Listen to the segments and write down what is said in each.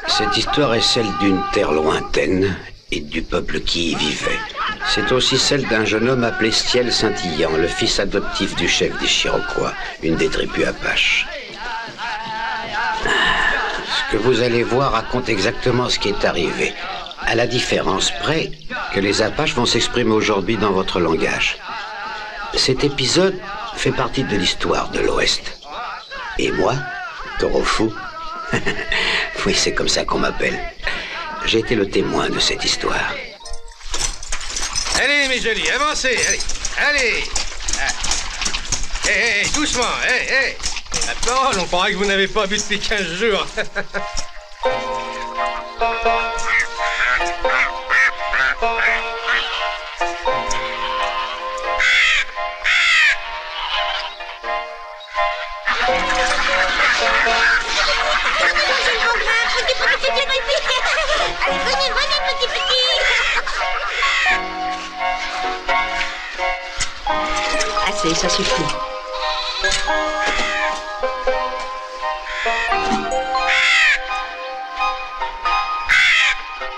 Cette histoire est celle d'une terre lointaine et du peuple qui y vivait. C'est aussi celle d'un jeune homme appelé Stiel Scintillant, le fils adoptif du chef des Chiriquois, une des tribus Apaches. Ce que vous allez voir raconte exactement ce qui est arrivé, à la différence près que les Apaches vont s'exprimer aujourd'hui dans votre langage. Cet épisode fait partie de l'histoire de l'Ouest. Et moi, Taureau Fou, oui, c'est comme ça qu'on m'appelle. J'ai été le témoin de cette histoire. Allez, mes jolis, avancez, allez, allez. Hé, doucement, hé. La parole, on croirait que vous n'avez pas bu depuis 15 jours. Allez, venez, petit. Assez, ça suffit.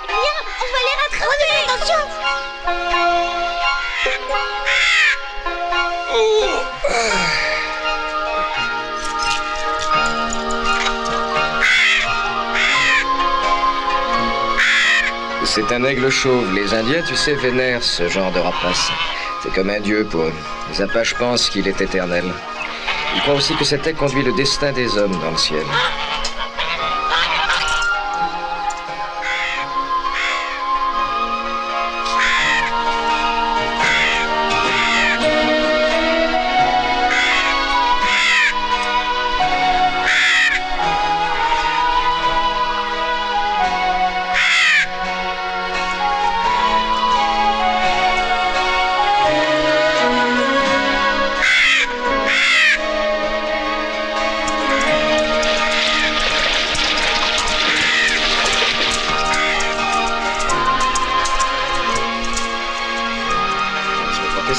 Viens, on va les rattraper. Attention. C'est un aigle chauve. Les Indiens, tu sais, vénèrent ce genre de rapace. C'est comme un dieu pour eux. Les Apaches pensent qu'il est éternel. Ils croient aussi que cet aigle conduit le destin des hommes dans le ciel.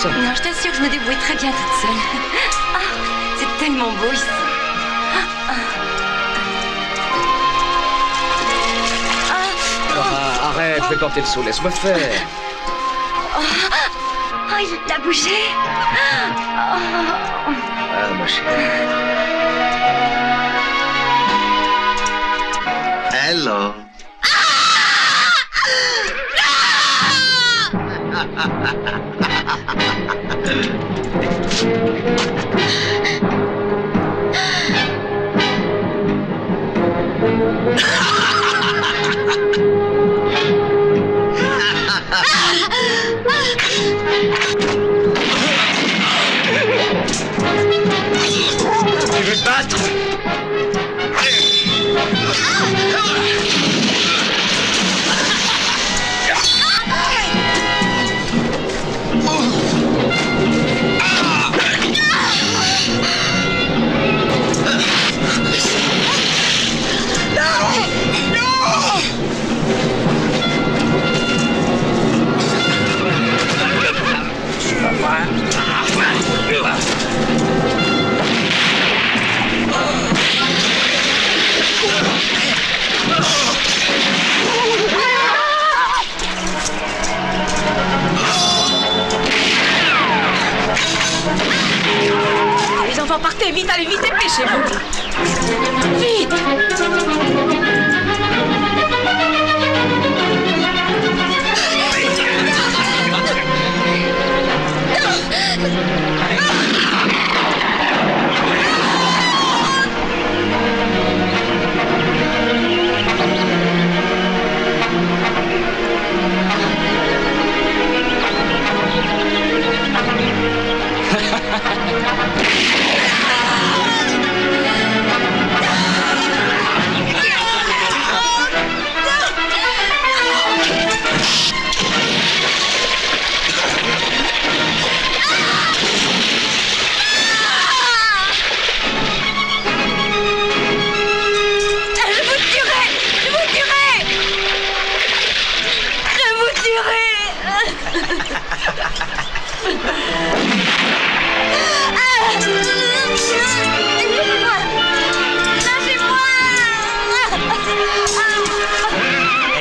Non, je t'assure que je me débrouille très bien toute seule. Ah, c'est tellement beau ici. Arrête, je vais porter le seau, laisse-moi faire. Oh, il a bougé. Ah, ma chérie. Hello. Tu veux te battre? Les enfants, partez vite, allez vite, dépêchez-vous. Vite.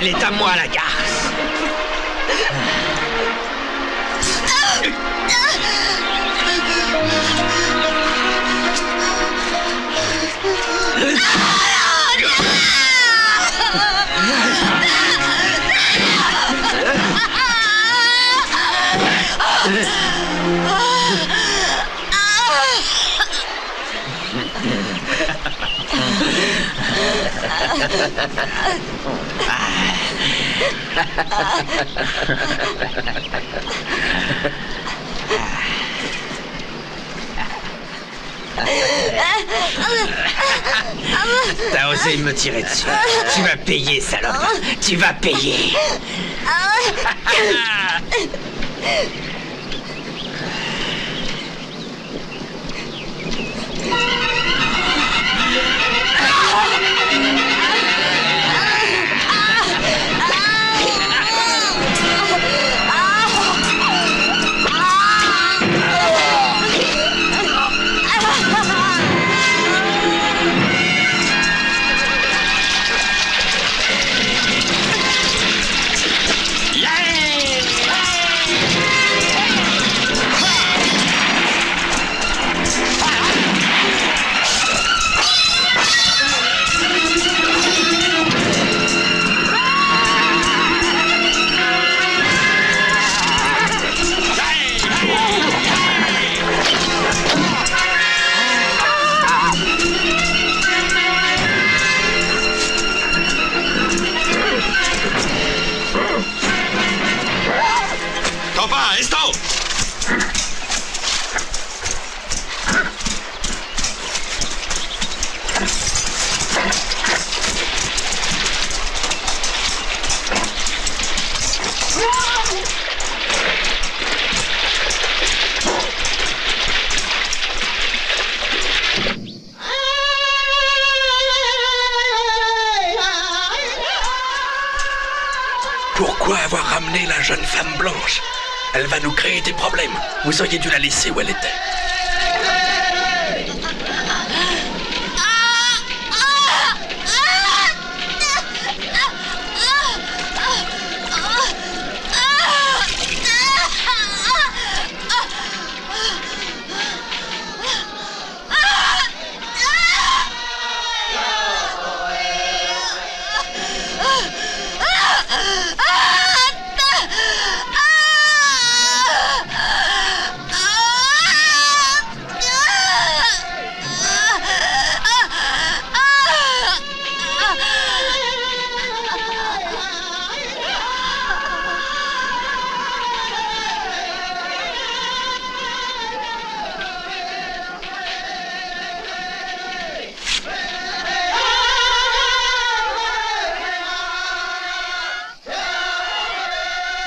Elle est à moi, la garce. T'as osé me tirer dessus. Tu vas payer, salope. Tu vas payer. Pourquoi avoir ramené la jeune femme blanche? Elle va nous créer des problèmes. Vous auriez dû la laisser où elle était.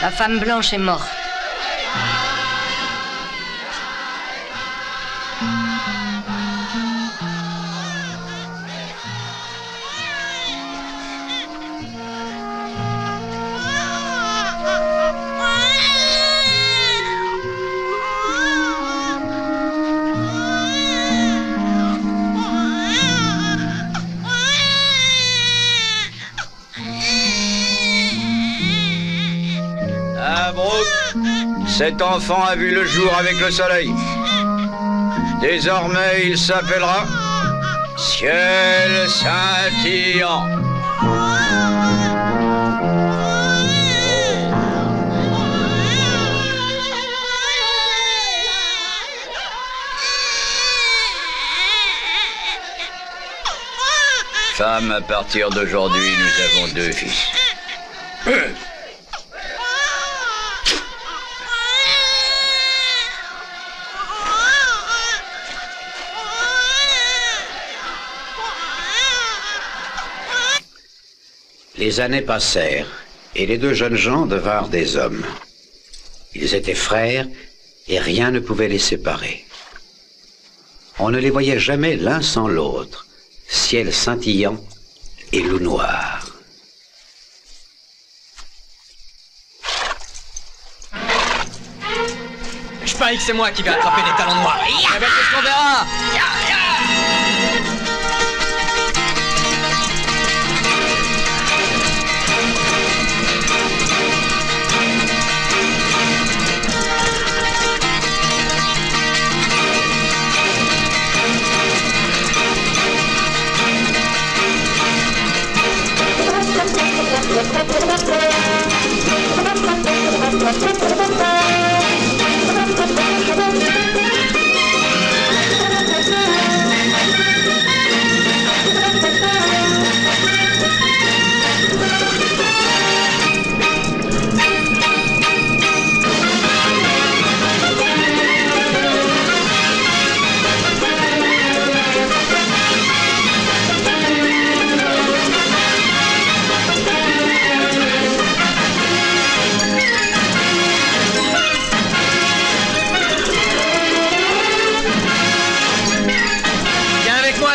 La femme blanche est morte. Cet enfant a vu le jour avec le soleil. Désormais, il s'appellera Ciel scintillant. Femme, à partir d'aujourd'hui, nous avons 2 fils. Les années passèrent, et les 2 jeunes gens devinrent des hommes. Ils étaient frères, et rien ne pouvait les séparer. On ne les voyait jamais l'un sans l'autre, ciel scintillant et loup noir. Je parie que c'est moi qui vais attraper les talons noirs. Eh ben, c'est ce qu'on verra.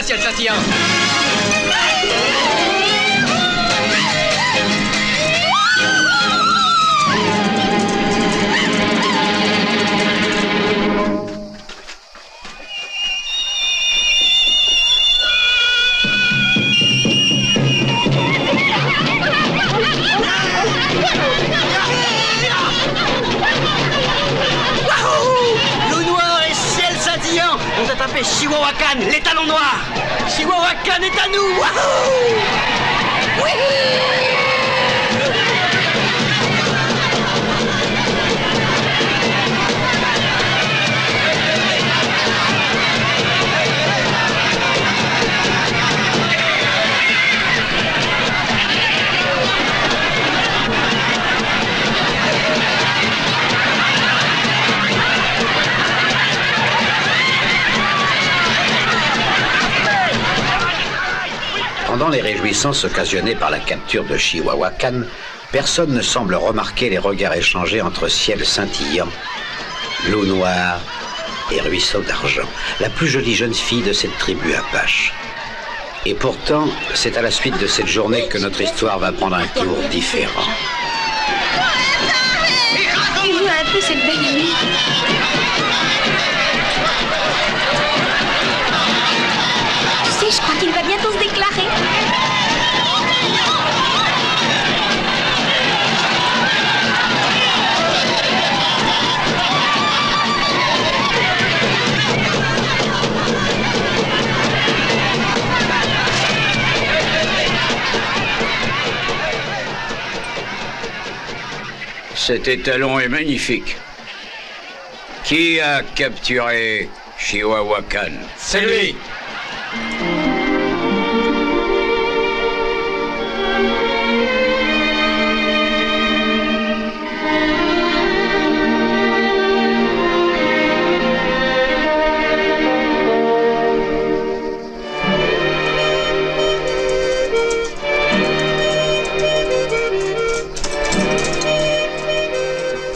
Ciel scintillant. Vous attrapez Chihuahuacan, les talons noirs. Chihuahuacan est à nous. Wahoo! Oui! Pendant les réjouissances occasionnées par la capture de Chihuahuacan, personne ne semble remarquer les regards échangés entre Ciel scintillant, Loup noir et Ruisseau d'argent, la plus jolie jeune fille de cette tribu apache. Et pourtant, c'est à la suite de cette journée que notre histoire va prendre un tour différent. Dis-moi un peu cette belle nuit. Tu sais, je crois qu'il va bientôt se déclarer. Cet étalon est magnifique. Qui a capturé Chihuahuacan? C'est lui.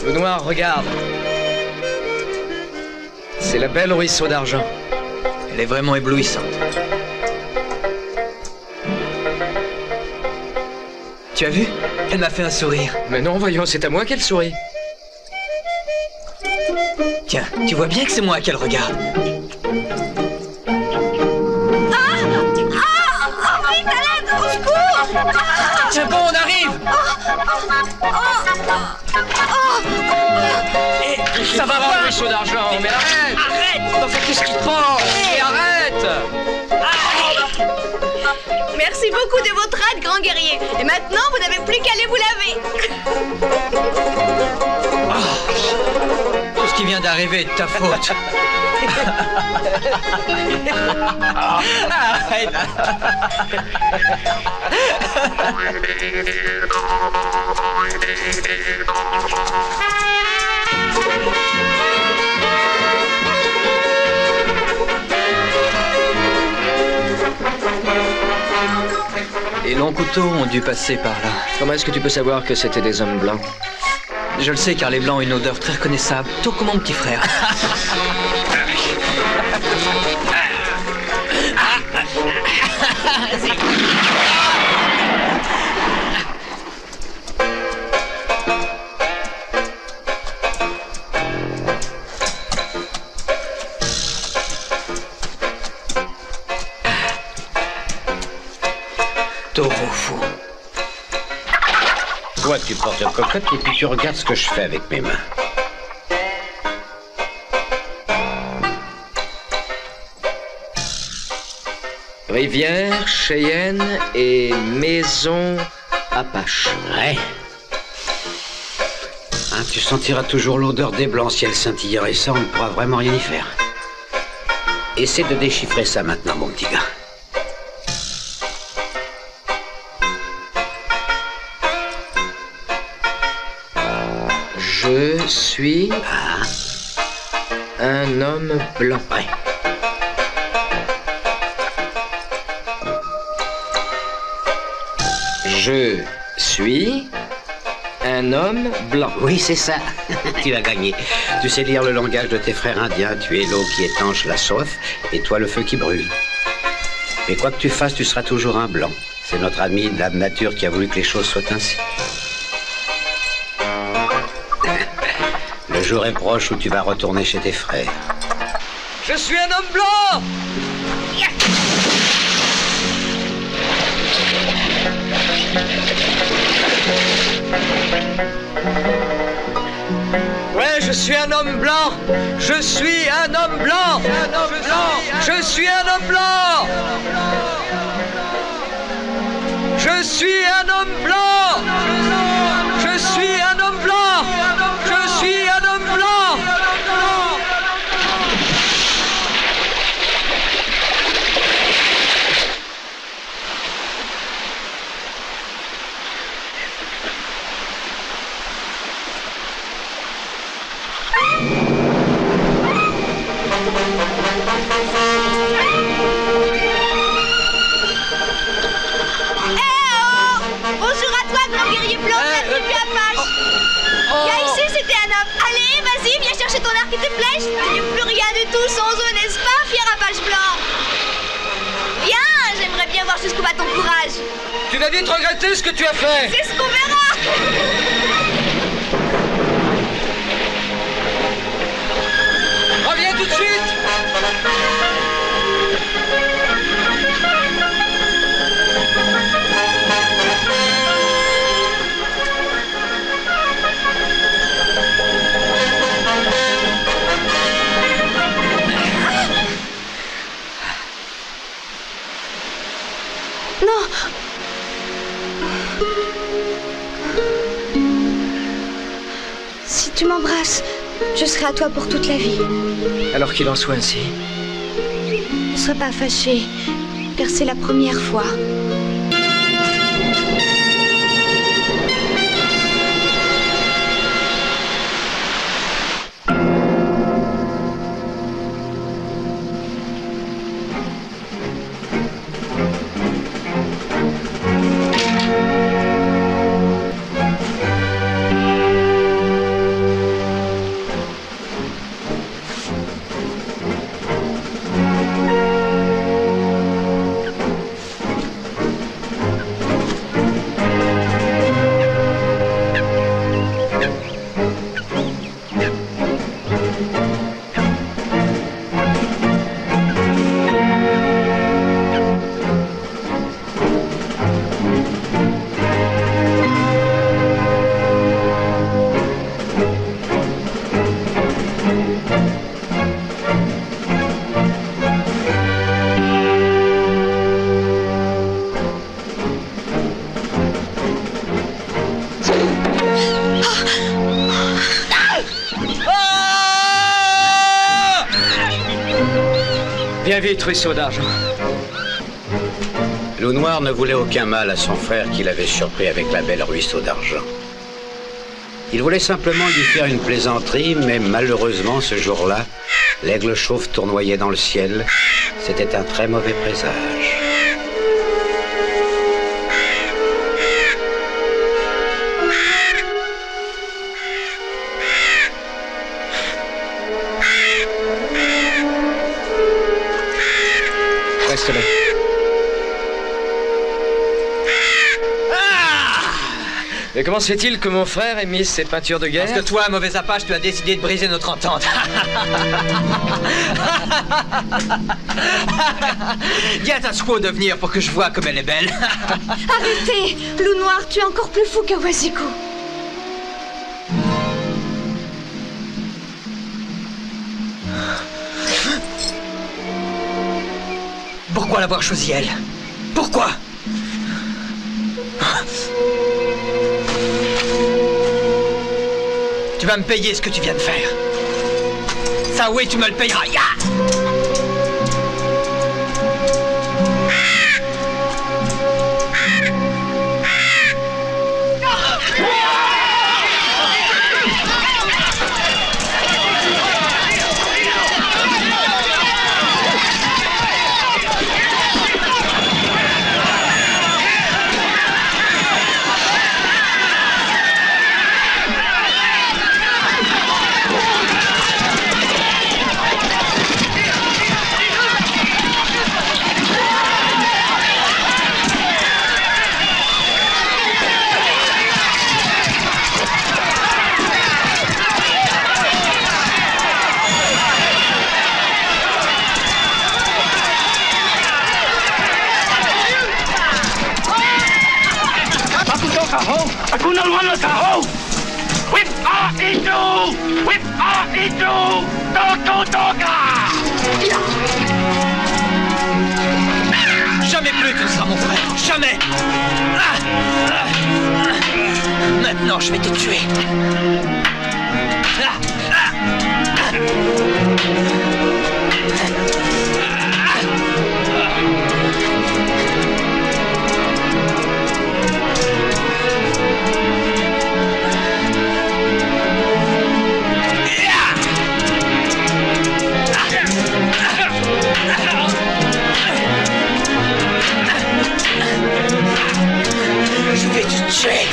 Le noir, regarde. C'est la belle Ruisseau d'argent. Elle est vraiment éblouissante. Tu as vu? Elle m'a fait un sourire. Mais non, voyons, c'est à moi qu'elle sourit. Tiens, tu vois bien que c'est moi qu'elle regarde. Vite, à l'aide, au secours! Tiens bon, on arrive! Ça va pas! Ruisseau d'argent, mais arrête! Arrête! Enfin, qu'est-ce qui te prend? Et arrête! Merci beaucoup de votre aide, grand guerrier. Et maintenant, vous n'avez plus qu'à aller vous laver. Tout ce qui vient d'arriver est de ta faute. Arrête! Les longs couteaux ont dû passer par là. Comment est-ce que tu peux savoir que c'était des hommes blancs? Je le sais car les blancs ont une odeur très reconnaissable, tout comme mon petit frère. Taureau fou. Toi, tu portes cocotte et puis tu regardes ce que je fais avec mes mains. Rivière, Cheyenne et Maison Apache. Ouais. Hein, tu sentiras toujours l'odeur des blancs, ciel scintillant, et ça, on ne pourra vraiment rien y faire. Essaie de déchiffrer ça maintenant, mon petit gars. Je suis un homme blanc. Ouais. Je suis un homme blanc. Oui, c'est ça. Tu as gagné. Tu sais lire le langage de tes frères indiens. Tu es l'eau qui étanche la soif et toi le feu qui brûle. Mais quoi que tu fasses, tu seras toujours un blanc. C'est notre ami Dame Nature qui a voulu que les choses soient ainsi. Le jour est proche où tu vas retourner chez tes frères. Je suis un homme blanc! Ouais, je suis un homme blanc. Je suis un homme blanc. Je suis un homme blanc. Je suis un homme blanc. Je suis un homme blanc. Je suis un homme blanc. Bonjour à toi, grand guerrier blanc de la tribu Apache. Viens ici, c'était un homme. Allez, vas-y, viens chercher ton arc et tes flèches. Tu n'es plus rien du tout sans eux, n'est-ce pas, fier Apache blanc? Viens, j'aimerais bien voir jusqu'où va ton courage. Tu vas vite regretter ce que tu as fait. C'est ce qu'on verra. Reviens tout de suite. Non. Si tu m'embrasses, je serai à toi pour toute la vie. Alors qu'il en soit ainsi. Ne sois pas fâché, car c'est la première fois. Viens vite, ruisseau d'argent. Loup Noir ne voulait aucun mal à son frère qu'il avait surpris avec la belle ruisseau d'argent. Il voulait simplement lui faire une plaisanterie, mais malheureusement, ce jour-là, l'aigle chauve tournoyait dans le ciel. C'était un très mauvais présage. Reste là. Mais comment se fait-il que mon frère ait mis ces peintures de guerre? Parce que toi, mauvais Apache, tu as décidé de briser notre entente. Dis à ta squaw de venir pour que je vois comme elle est belle. Arrêtez! Loup Noir, tu es encore plus fou que Waziko. Pourquoi l'avoir choisie, elle? Pourquoi? Tu vas me payer ce que tu viens de faire. Ça, oui, tu me le payeras. Ya! Hakuna luana taho. Whip itu. Whip itu. Toko toka. Jamais plus tu ne seras mon frère. Jamais. Maintenant, je vais te tuer. Je vais te tuer.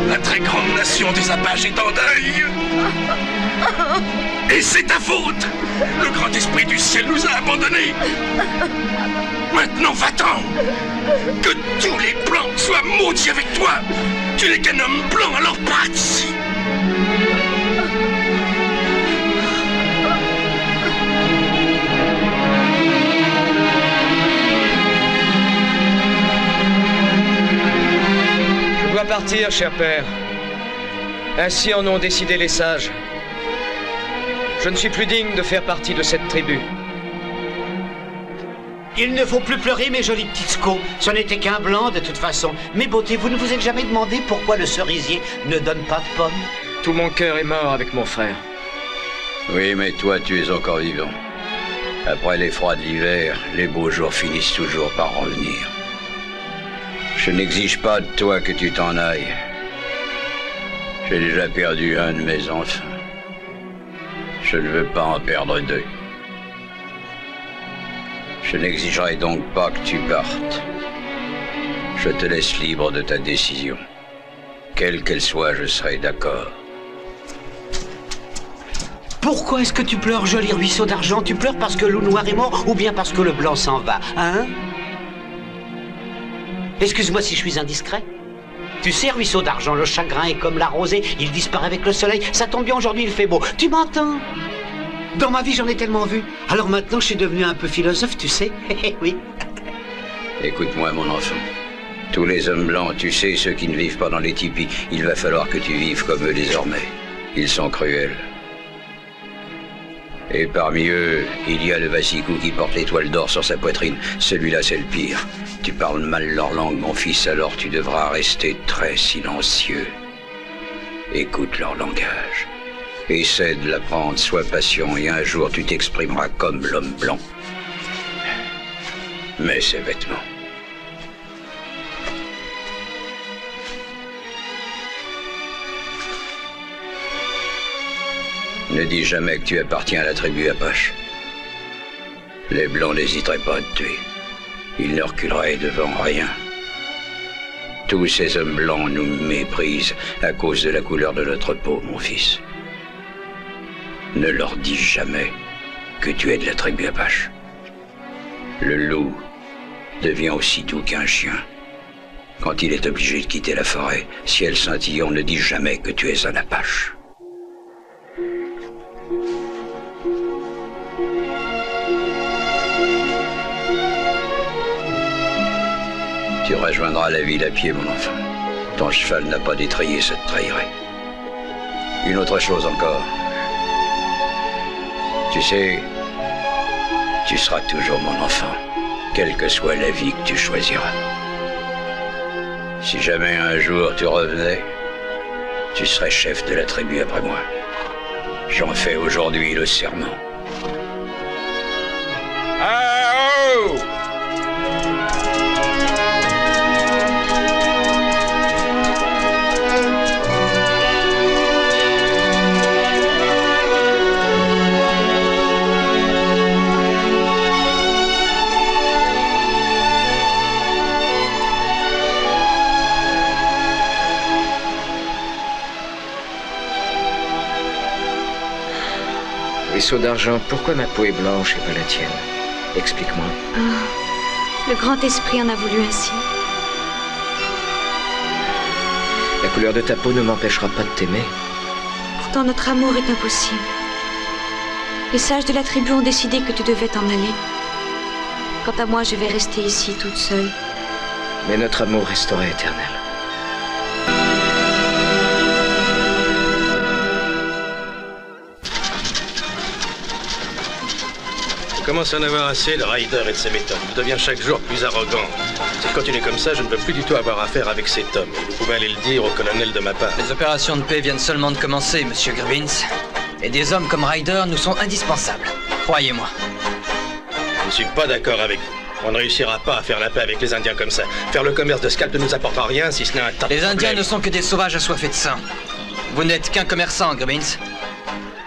La très grande nation des Apaches est en deuil. Et c'est ta faute. Le grand esprit du ciel nous a abandonnés. Maintenant, va-t'en. Que tous les blancs soient maudits avec toi. Tu n'es qu'un homme blanc, alors pars d'ici. Je dois partir, cher père. Ainsi en ont décidé les sages. Je ne suis plus digne de faire partie de cette tribu. Il ne faut plus pleurer, mes jolis petits scots. Ce n'était qu'un blanc, de toute façon. Mes beautés, vous ne vous êtes jamais demandé pourquoi le cerisier ne donne pas de pommes? Tout mon cœur est mort avec mon frère. Oui, mais toi, tu es encore vivant. Après les froids de l'hiver, les beaux jours finissent toujours par revenir. Je n'exige pas de toi que tu t'en ailles. J'ai déjà perdu un de mes enfants. Je ne veux pas en perdre deux. Je n'exigerai donc pas que tu partes. Je te laisse libre de ta décision. Quelle qu'elle soit, je serai d'accord. Pourquoi est-ce que tu pleures, joli ruisseau d'argent? Tu pleures parce que le loup noir est mort ou bien parce que le blanc s'en va, hein? Excuse-moi si je suis indiscret. Tu sais, ruisseau d'argent, le chagrin est comme la rosée, il disparaît avec le soleil. Ça tombe bien, aujourd'hui il fait beau. Tu m'entends? Dans ma vie, j'en ai tellement vu. Alors maintenant, je suis devenu un peu philosophe, tu sais. Oui. Écoute-moi, mon enfant. Tous les hommes blancs, tu sais, ceux qui ne vivent pas dans les tipis, il va falloir que tu vives comme eux désormais. Ils sont cruels. Et parmi eux, il y a le Vassicou qui porte l'étoile d'or sur sa poitrine. Celui-là, c'est le pire. Tu parles mal leur langue, mon fils, alors tu devras rester très silencieux. Écoute leur langage. Essaie de l'apprendre, sois patient, et un jour tu t'exprimeras comme l'homme blanc. Mets ses vêtements. Ne dis jamais que tu appartiens à la tribu Apache. Les Blancs n'hésiteraient pas à te tuer. Ils ne reculeraient devant rien. Tous ces hommes blancs nous méprisent à cause de la couleur de notre peau, mon fils. Ne leur dis jamais que tu es de la tribu Apache. Le loup devient aussi doux qu'un chien. Quand il est obligé de quitter la forêt, ciel scintillant, ne dis jamais que tu es un Apache. Tu rejoindras la ville à pied, mon enfant. Ton cheval n'a pas détrayé, ça te trahirait. Une autre chose encore. Tu sais, tu seras toujours mon enfant, quelle que soit la vie que tu choisiras. Si jamais un jour tu revenais, tu serais chef de la tribu après moi. J'en fais aujourd'hui le serment. Ah, oh! Vaisseau d'argent, pourquoi ma peau est blanche et pas la tienne? Explique-moi. Oh, le grand esprit en a voulu ainsi. La couleur de ta peau ne m'empêchera pas de t'aimer. Pourtant, notre amour est impossible. Les sages de la tribu ont décidé que tu devais t'en aller. Quant à moi, je vais rester ici, toute seule. Mais notre amour restera éternel. Je commence à en avoir assez de Ryder et de ses méthodes. Il devient chaque jour plus arrogant. S'il continue comme ça, je ne veux plus du tout avoir affaire avec cet homme. Et vous pouvez aller le dire au colonel de ma part. Les opérations de paix viennent seulement de commencer, monsieur Gribbins. Et des hommes comme Ryder nous sont indispensables. Croyez-moi. Je ne suis pas d'accord avec vous. On ne réussira pas à faire la paix avec les Indiens comme ça. Faire le commerce de scalp ne nous apportera rien si ce n'est un tas de Les Indiens problèmes. ne sont que des sauvages assoiffés de sang. Vous n'êtes qu'un commerçant, Gribbins.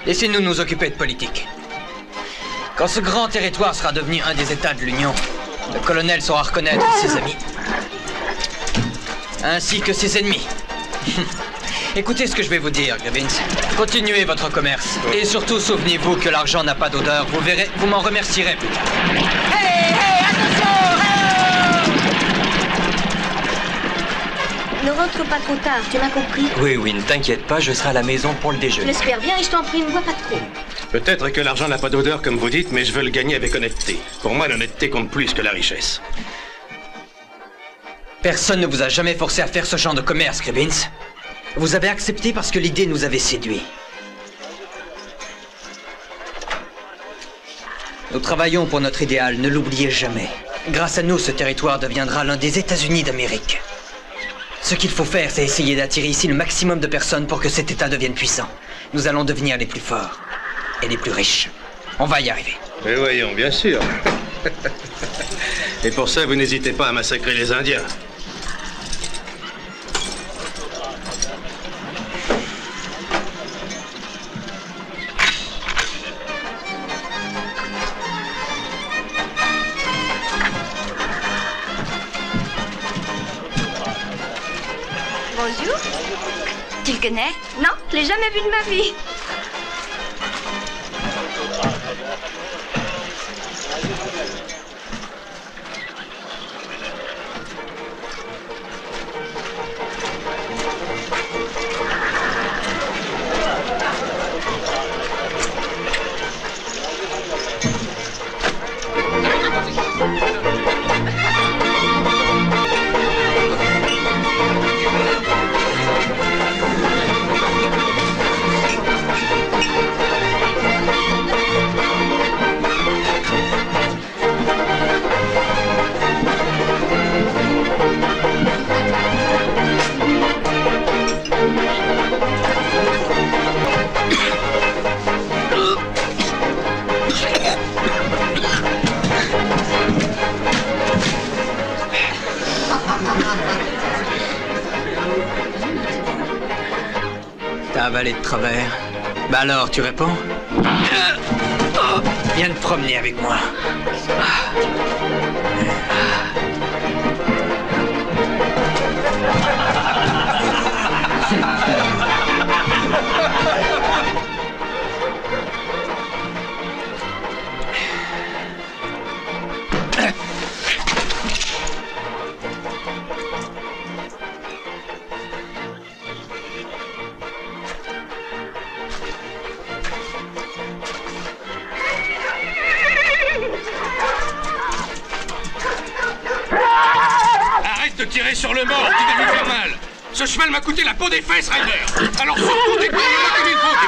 Laissez-nous nous occuper de politique. Quand ce grand territoire sera devenu un des États de l'Union, le colonel saura reconnaître ses amis, ainsi que ses ennemis. Écoutez ce que je vais vous dire, Gribbins. Continuez votre commerce. Et surtout, souvenez-vous que l'argent n'a pas d'odeur. Vous verrez, vous m'en remercierez plus tard. Hé, hé, attention! Ne rentre pas trop tard, tu m'as compris? Oui, ne t'inquiète pas, je serai à la maison pour le Je déjeuner. l'espère bien et je t'en prie, ne bois pas trop. Peut-être que l'argent n'a pas d'odeur comme vous dites, mais je veux le gagner avec honnêteté. Pour moi, l'honnêteté compte plus que la richesse. Personne ne vous a jamais forcé à faire ce genre de commerce, Gribbins. Vous avez accepté parce que l'idée nous avait séduit. Nous travaillons pour notre idéal, ne l'oubliez jamais. Grâce à nous, ce territoire deviendra l'un des États-Unis d'Amérique. Ce qu'il faut faire, c'est essayer d'attirer ici le maximum de personnes pour que cet État devienne puissant. Nous allons devenir les plus forts et les plus riches. On va y arriver. Mais voyons, bien sûr. Et pour ça, vous n'hésitez pas à massacrer les Indiens. Bonjour. Tu le connais? Non, je l'ai jamais vu de ma vie. avaler de travers. Bah alors, tu réponds? Viens te promener avec moi. Arrête de tirer sur le mort, tu vas lui faire mal. Ce cheval m'a coûté la peau des fesses, Ryder. Alors surtout découvre-le comme il faut, tu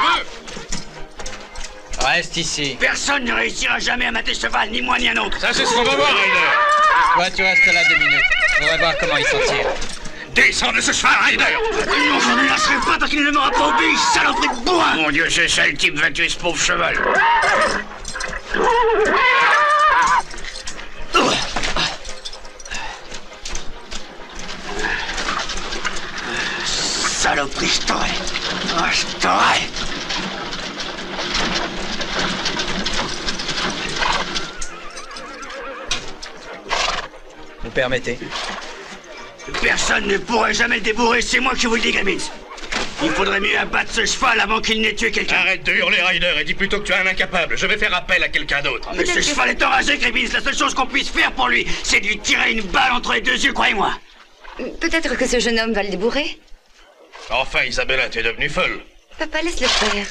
veux? Reste ici. Personne ne réussira jamais à mater ce cheval, ni moi ni un autre. Ça, c'est ce qu'on va voir, Ryder. Toi, tu restes là 2 minutes. On va voir comment il s'en tire. Descends de ce cheval, Ryder. Non, je ne lâcherai pas tant qu'il ne m'aura pas obéi, saloperie de bourrin. Mon Dieu, c'est ça le type va tuer ce pauvre cheval. Saloperie, je t'aurai. Ah, je t'aurai. Vous permettez? Personne ne pourrait jamais le débourrer, c'est moi qui vous le dis, Grimmins. Il faudrait mieux abattre ce cheval avant qu'il n'ait tué quelqu'un. Arrête de hurler, Ryder, et dis plutôt que tu es un incapable. Je vais faire appel à quelqu'un d'autre. Mais ce cheval est enragé, Grimmins. La seule chose qu'on puisse faire pour lui, c'est de lui tirer une balle entre les 2 yeux, croyez-moi. Peut-être que ce jeune homme va le débourrer. Enfin, Isabella, tu es devenue folle. Papa, laisse-le faire.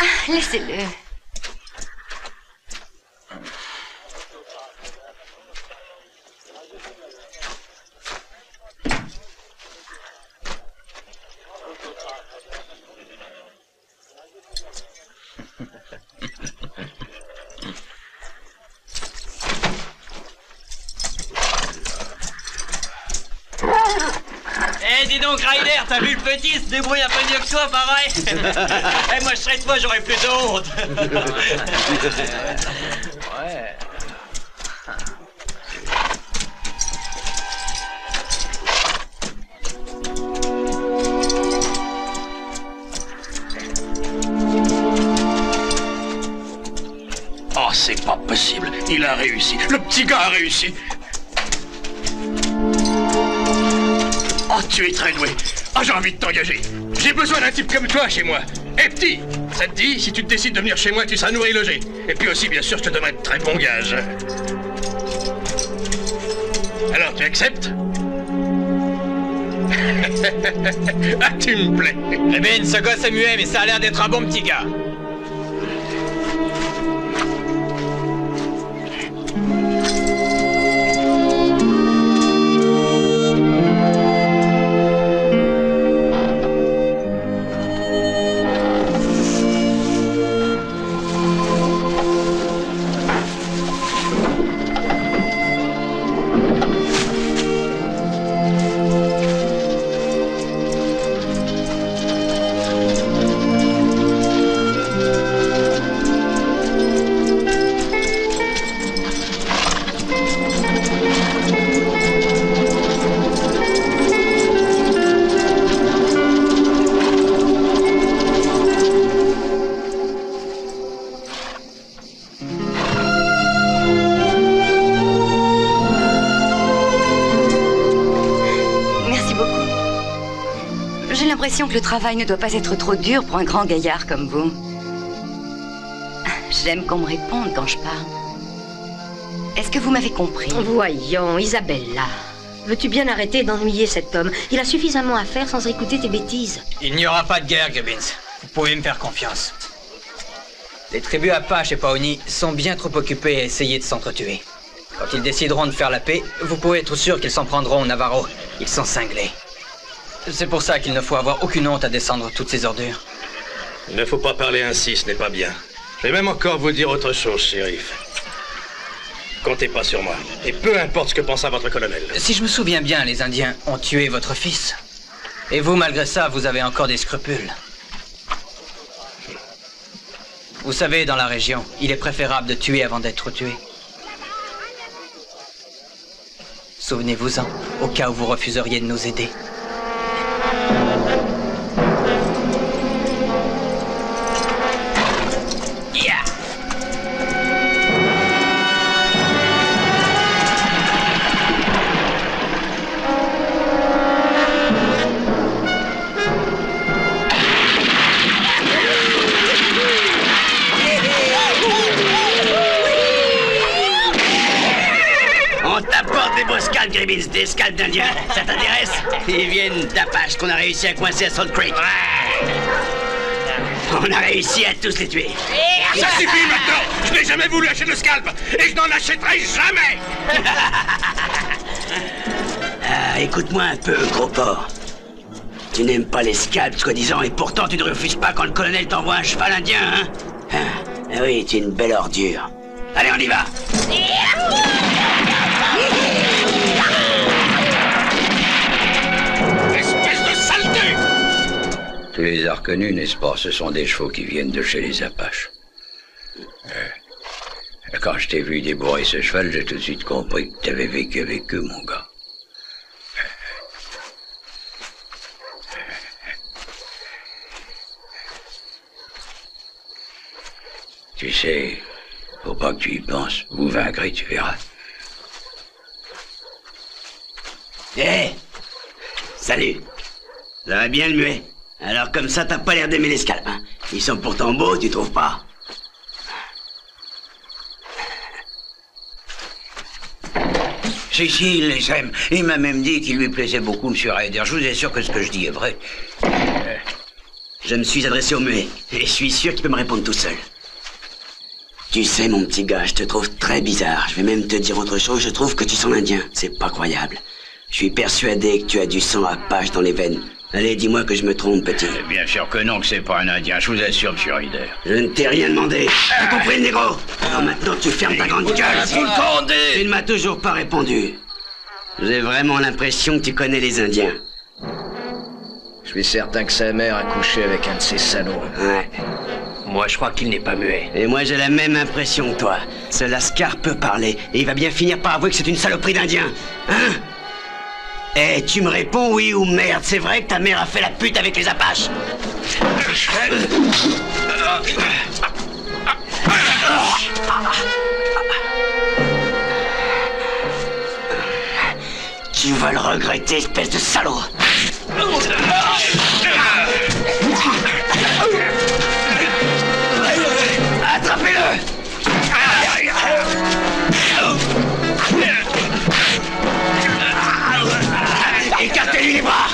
Ah, laissez-le. Eh, dis donc, Ryder, t'as vu le petit se débrouille un peu mieux que toi, pareil. Eh, moi, je serais toi, j'aurais plus de honte. Ouais. Oh, c'est pas possible. Il a réussi. Le petit gars a réussi. Oh, tu es très doué. Oh, j'ai envie de t'engager. J'ai besoin d'un type comme toi chez moi. Eh, petit, ça te dit, si tu te décides de venir chez moi, tu seras nourri logé. Et puis aussi, bien sûr, je te donnerai de très bons gages. Alors, tu acceptes? Ah, tu me plais. Eh ben, ce gosse est muet, mais ça a l'air d'être un bon petit gars. Que le travail ne doit pas être trop dur pour un grand gaillard comme vous. J'aime qu'on me réponde quand je parle. Est-ce que vous m'avez compris? Voyons, Isabella. Veux-tu bien arrêter d'ennuyer cet homme? Il a suffisamment à faire sans écouter tes bêtises. Il n'y aura pas de guerre, Gibbons. Vous pouvez me faire confiance. Les tribus Apache et Pawnee sont bien trop occupés à essayer de s'entretuer. Quand ils décideront de faire la paix, vous pouvez être sûr qu'ils s'en prendront aux Navarros. Ils sont cinglés. C'est pour ça qu'il ne faut avoir aucune honte à descendre toutes ces ordures. Il ne faut pas parler ainsi, ce n'est pas bien. Je vais même encore vous dire autre chose, shérif. Comptez pas sur moi. Et peu importe ce que pensa votre colonel. Si je me souviens bien, les Indiens ont tué votre fils. Et vous, malgré ça, vous avez encore des scrupules. Vous savez, dans la région, il est préférable de tuer avant d'être tué. Souvenez-vous-en, au cas où vous refuseriez de nous aider. Grimmins, des scalps d'indiens, ça t'intéresse? Ils viennent d'Apache qu'on a réussi à coincer à Salt Creek. Ouais. On a réussi à tous les tuer. Ça suffit maintenant! Je n'ai jamais voulu acheter de scalp et je n'en achèterai jamais! Écoute-moi un peu, gros porc. Tu n'aimes pas les scalps, soi-disant, et pourtant tu ne refuses pas quand le colonel t'envoie un cheval indien, hein? Ah oui, tu es une belle ordure. Allez, on y va! Tu les as reconnus, n'est-ce pas? Ce sont des chevaux qui viennent de chez les Apaches. Quand je t'ai vu débourrer ce cheval, j'ai tout de suite compris que tu avais vécu avec eux, mon gars. Tu sais, faut pas que tu y penses. Vous vaincrez, tu verras. Hé! Salut! Ça va bien le muet? Alors comme ça, t'as pas l'air d'aimer les scalps, hein? Ils sont pourtant beaux, tu trouves pas? Si, il les aime. Il m'a même dit qu'il lui plaisait beaucoup, M. Ryder. Je vous assure que ce que je dis est vrai. Je me suis adressé au muet, et je suis sûr qu'il peut me répondre tout seul. Tu sais, mon petit gars, je te trouve très bizarre. Je vais même te dire autre chose, je trouve que tu sens l'Indien. C'est pas croyable. Je suis persuadé que tu as du sang Apache dans les veines. Allez, dis-moi que je me trompe, petit. Bien sûr que non, que c'est pas un Indien, je vous assure, M. Ryder. Je ne t'ai rien demandé. T'as compris, le négro? Alors maintenant, tu fermes ta grande gueule. Tu ne m'as toujours pas répondu. J'ai vraiment l'impression que tu connais les Indiens. Je suis certain que sa mère a couché avec un de ces salauds. Ouais. Moi, je crois qu'il n'est pas muet. Et moi, j'ai la même impression que toi. Ce Lascar peut parler, et il va bien finir par avouer que c'est une saloperie d'Indien. Hein? Eh, tu me réponds oui ou merde? C'est vrai que ta mère a fait la pute avec les Apaches? Tu vas le regretter, espèce de salaud! Attrapez-le! Écartez-lui les bras!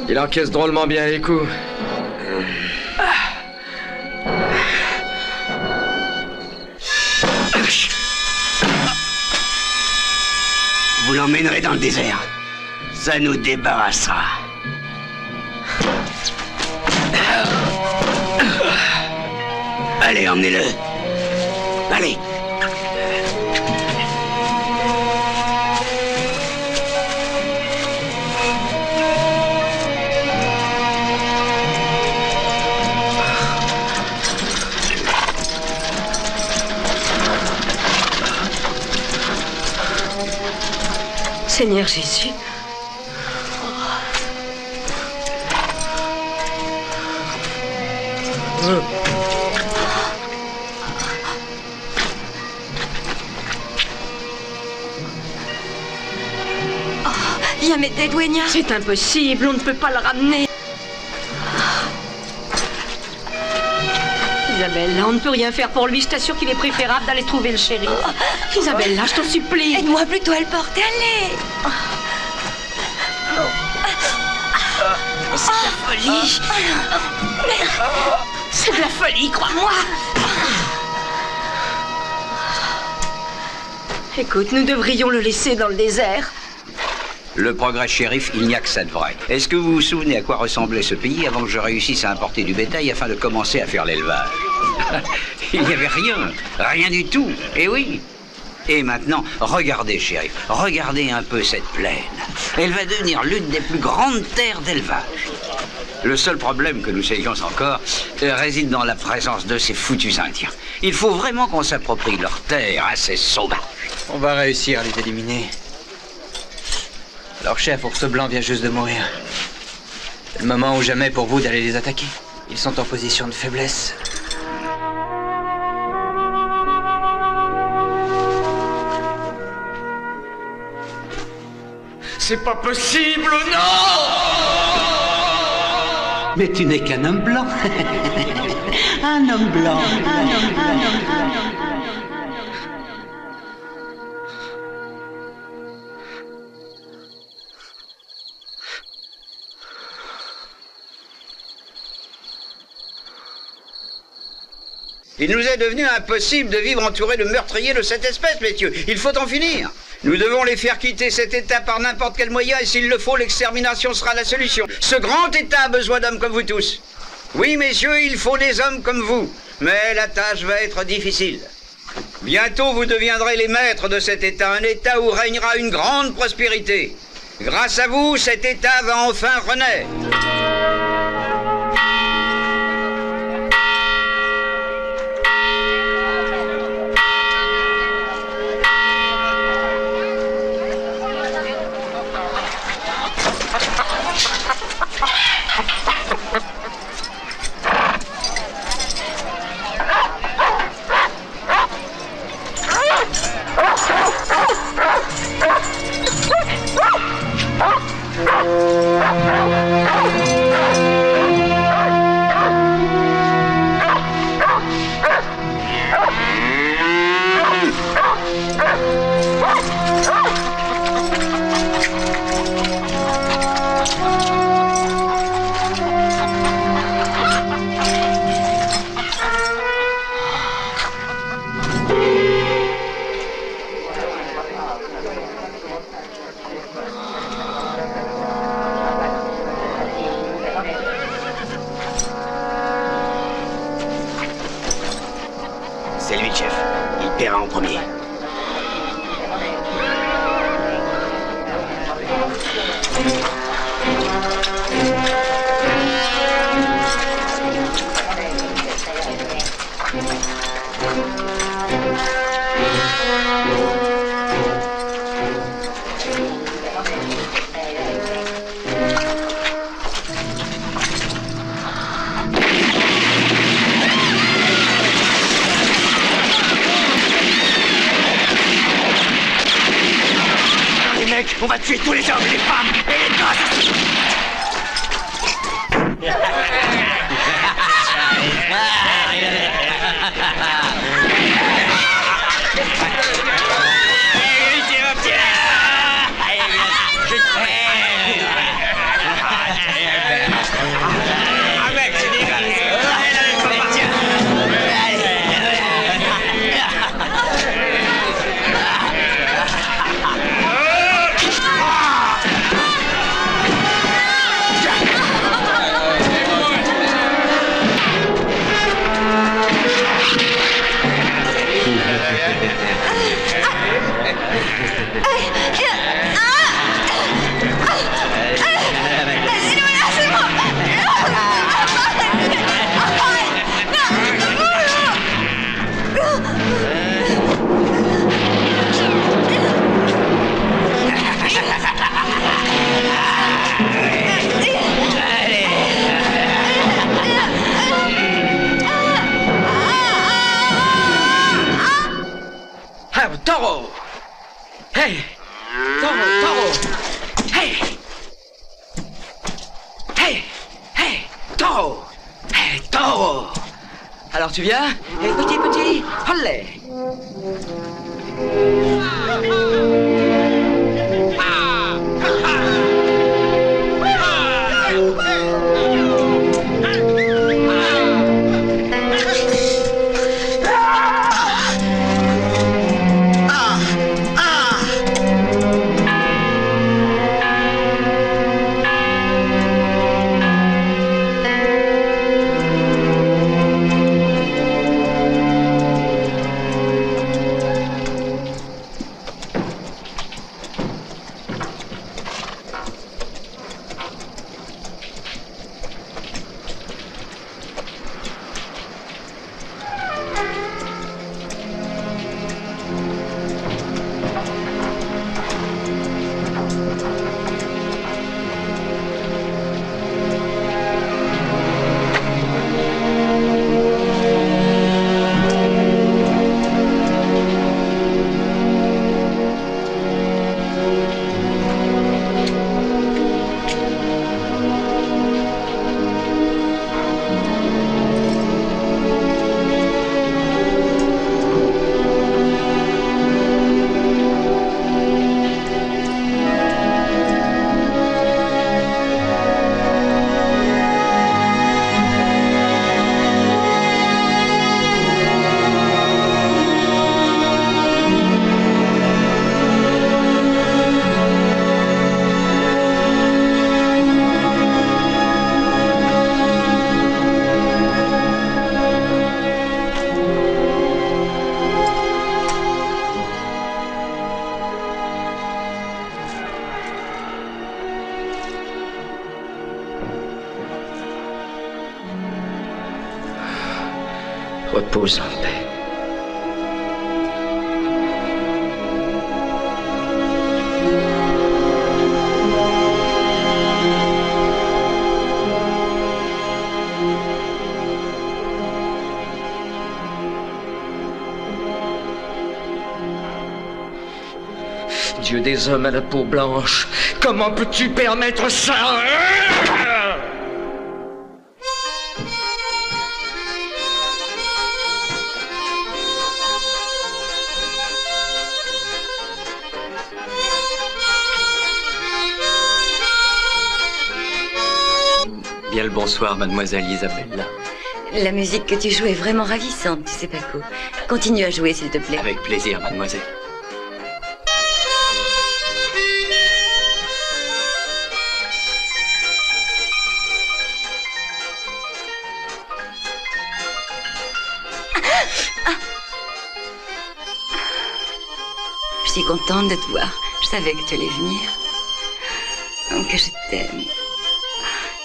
Il encaisse drôlement bien les coups. Vous l'emmènerez dans le désert. Ça nous débarrassera. Allez, emmenez-le. Allez. Seigneur Jésus. Viens m'aider, Duenia. C'est impossible, on ne peut pas le ramener. Isabella, on ne peut rien faire pour lui. Je t'assure qu'il est préférable d'aller trouver le shérif. Isabella, je t'en supplie. Aide-moi plutôt à le porter, allez. C'est de la folie. C'est de la folie, crois-moi. Écoute, nous devrions le laisser dans le désert. Le progrès, shérif, il n'y a que ça de vrai. Est-ce que vous vous souvenez à quoi ressemblait ce pays avant que je réussisse à importer du bétail afin de commencer à faire l'élevage? Il n'y avait rien, rien du tout. Et oui, Et maintenant, regardez, shérif, regardez un peu cette plaine. Elle va devenir l'une des plus grandes terres d'élevage. Le seul problème que nous ayons encore réside dans la présence de ces foutus Indiens. Il faut vraiment qu'on s'approprie leur terre à ces sauvages. On va réussir à les éliminer. Leur chef, Ours Blanc, vient juste de mourir. C'est le moment ou jamais pour vous d'aller les attaquer. Ils sont en position de faiblesse. C'est pas possible, non! Mais tu n'es qu'un homme blanc. Un homme blanc. Il nous est devenu impossible de vivre entourés de meurtriers de cette espèce, messieurs. Il faut en finir. Nous devons les faire quitter cet État par n'importe quel moyen et s'il le faut, l'extermination sera la solution. Ce grand État a besoin d'hommes comme vous tous. Oui, messieurs, il faut des hommes comme vous. Mais la tâche va être difficile. Bientôt, vous deviendrez les maîtres de cet État, un État où régnera une grande prospérité. Grâce à vous, cet État va enfin renaître. C'est lui, chef. Il paiera en premier. On va tuer tous les hommes, les femmes et les gosses. Taureau! Hey! Taureau! Hey! Hey! Hey! Taureau! Hey! Taureau! Alors tu viens? Et petit, allez! Repose en paix. Dieu des hommes à la peau blanche, comment peux-tu permettre ça? Bien le bonsoir, mademoiselle Isabella. La musique que tu joues est vraiment ravissante, tu sais, Paco. Continue à jouer, s'il te plaît. Avec plaisir, mademoiselle. Je suis contente de te voir. Je savais que tu allais venir. Que je t'aime.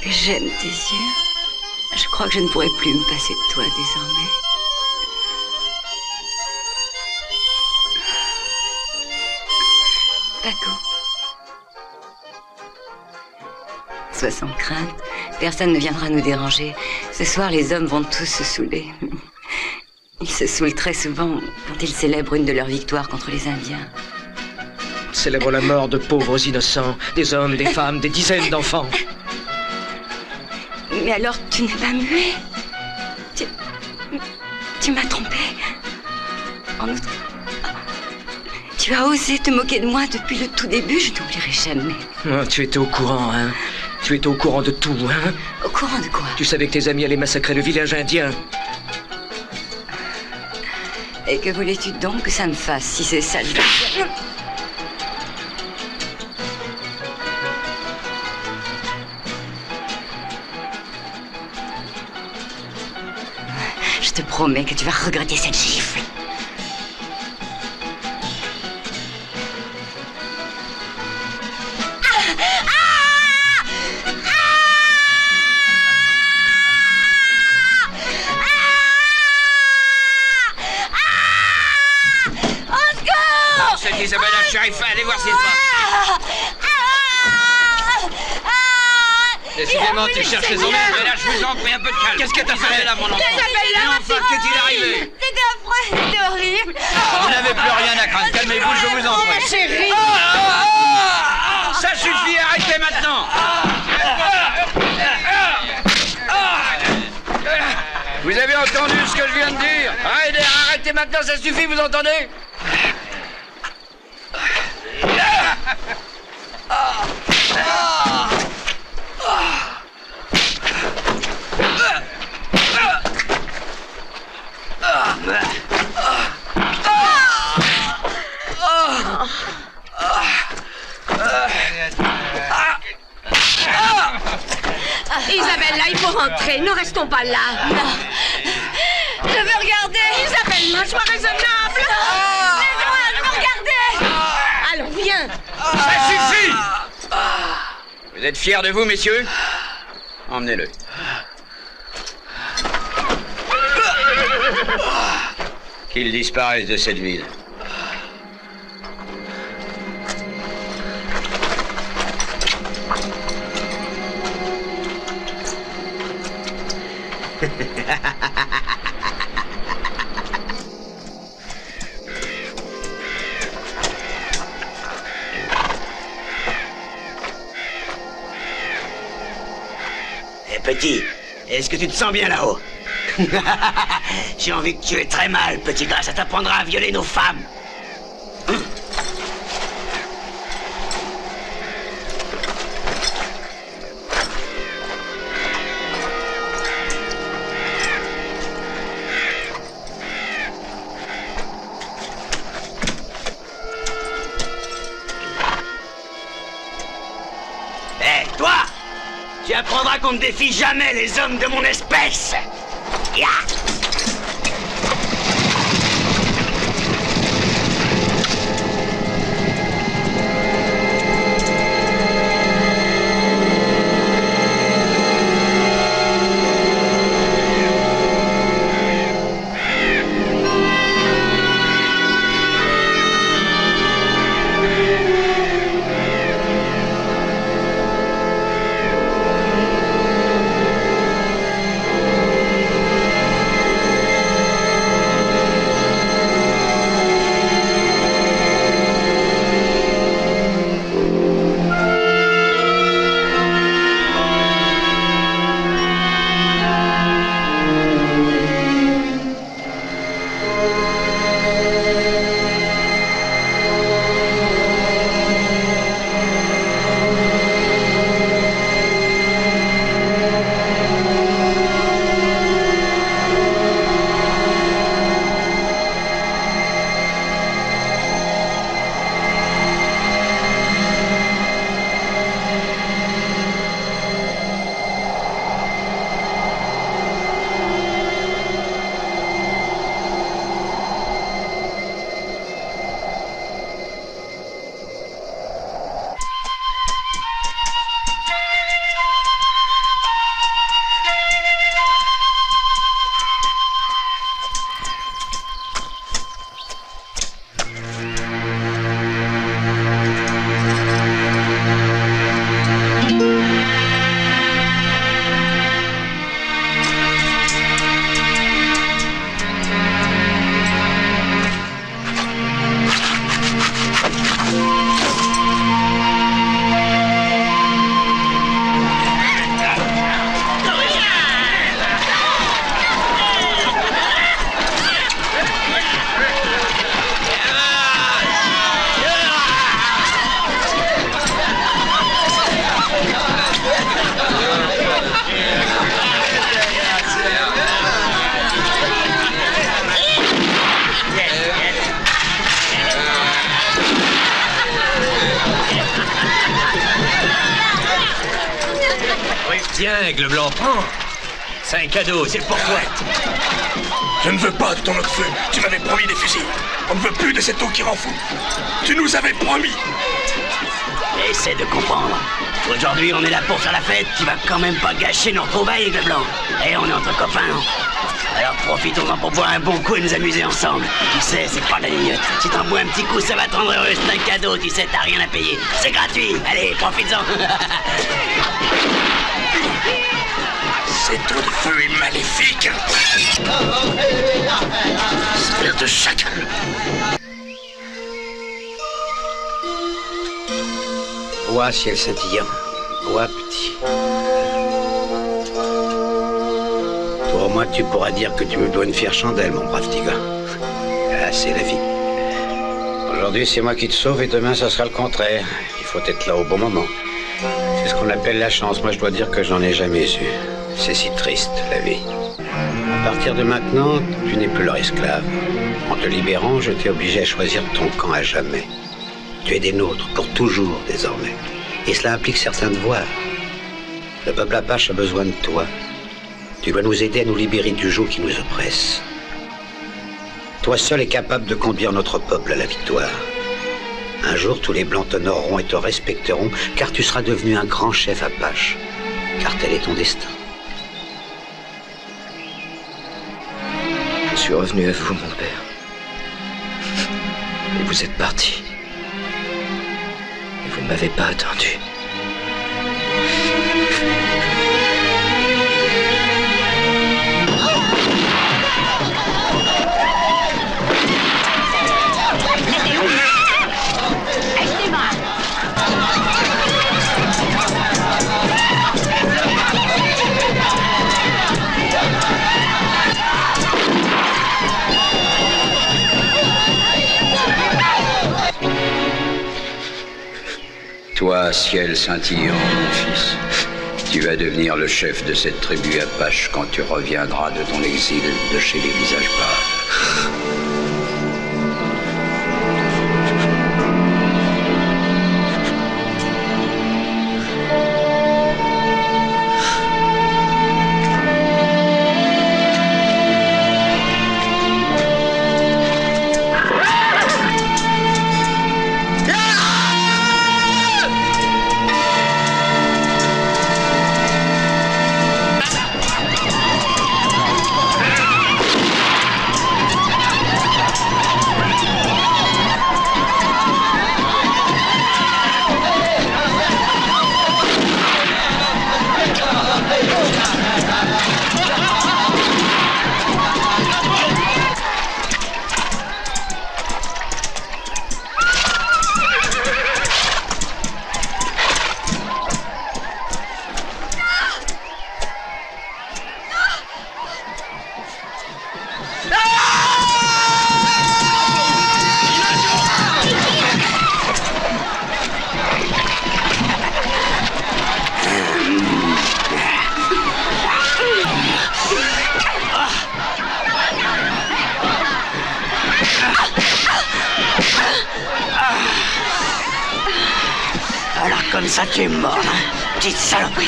Que j'aime tes yeux. Je crois que je ne pourrai plus me passer de toi désormais. Paco. Sois sans crainte. Personne ne viendra nous déranger. Ce soir, les hommes vont tous se saouler. Ils se saoulent très souvent quand ils célèbrent une de leurs victoires contre les Indiens. Célèbre la mort de pauvres innocents, des hommes, des femmes, des dizaines d'enfants. Mais alors, tu n'es pas muet? Tu m'as trompé. En outre, tu as osé te moquer de moi depuis le tout début, je n'oublierai jamais. Oh, tu étais au courant, hein? Tu étais au courant de tout, hein? Au courant de quoi? Tu savais que tes amis allaient massacrer le village indien. Et que voulais-tu donc que ça me fasse, si c'est ça le... Je te promets que tu vas regretter cette gifle. Isabella, shérif, allez voir s'il va. Décidément, tu cherches les emmerdes, mais là, je vous en prie, un peu de calme. Qu'est-ce que t'as fait là, mon enfant? Isabella, enfin, qu'est-il arrivé? C'était affreux, c'était horrible. Vous n'avez plus rien à craindre, calmez-vous, je vous en prie. Ma chérie. Ça suffit, arrêtez maintenant. Vous avez entendu ce que je viens de dire? Arrêtez maintenant, ça suffit, vous entendez? Isabella, il faut rentrer. Ne restons pas là. Je veux regarder. Isabella, sois raisonnable. Laisse-moi, je veux regarder. Allons, viens. Ça suffit. Vous êtes fiers de vous, messieurs? Emmenez-le. Qu'il disparaisse de cette ville. Petit, est-ce que tu te sens bien là-haut? J'ai envie que tu aies très mal, petit gars. Ça t'apprendra à violer nos femmes. Hé, toi! Tu apprendras qu'on ne défie jamais les hommes de mon espèce. Ya! Tiens, Aigle Blanc, prends. C'est un cadeau, c'est pour toi. Je ne veux pas de ton eau de feu. Tu m'avais promis des fusils. On ne veut plus de cette eau qui rend fou. Tu nous avais promis. Essaie de comprendre. Aujourd'hui, on est là pour faire la fête. Tu vas quand même pas gâcher nos retrouvailles, Aigle Blanc. Et on est entre copains. Alors profitons-en pour boire un bon coup et nous amuser ensemble. Tu sais, c'est pas de la lignote. Si t'en bois un petit coup, ça va te rendre heureux. C'est un cadeau, tu sais, t'as rien à payer. C'est gratuit. Allez, profites-en. Cette eau de feu est maléfique. Espère de chacal. Bois, ciel scintillant. Bois, petit. Toi, au moins, tu pourras dire que tu me dois une fière chandelle, mon brave petit gars. Ah, c'est la vie. Aujourd'hui, c'est moi qui te sauve et demain, ça sera le contraire. Il faut être là au bon moment. C'est ce qu'on appelle la chance. Moi, je dois dire que j'en ai jamais eu. C'est si triste, la vie. À partir de maintenant, tu n'es plus leur esclave. En te libérant, je t'ai obligé à choisir ton camp à jamais. Tu es des nôtres, pour toujours, désormais. Et cela implique certains devoirs. Le peuple apache a besoin de toi. Tu dois nous aider à nous libérer du joug qui nous oppresse. Toi seul es capable de conduire notre peuple à la victoire. Un jour, tous les Blancs t'honoreront et te respecteront, car tu seras devenu un grand chef apache. Car tel est ton destin. Je suis revenu à vous, mon père. Et vous êtes parti. Et vous ne m'avez pas attendu. Toi, ciel scintillant, mon fils, tu vas devenir le chef de cette tribu apache quand tu reviendras de ton exil de chez les visages pâles. Alors comme ça tu es mort, hein, petite saloperie.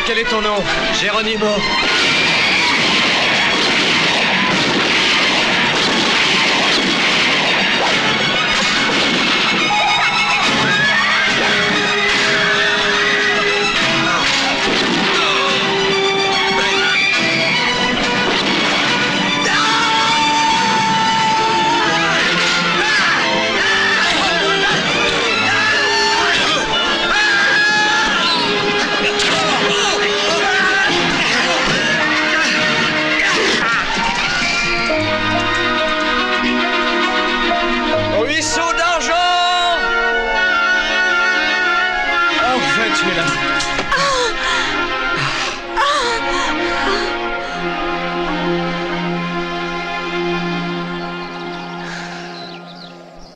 quel est ton nom? Geronimo.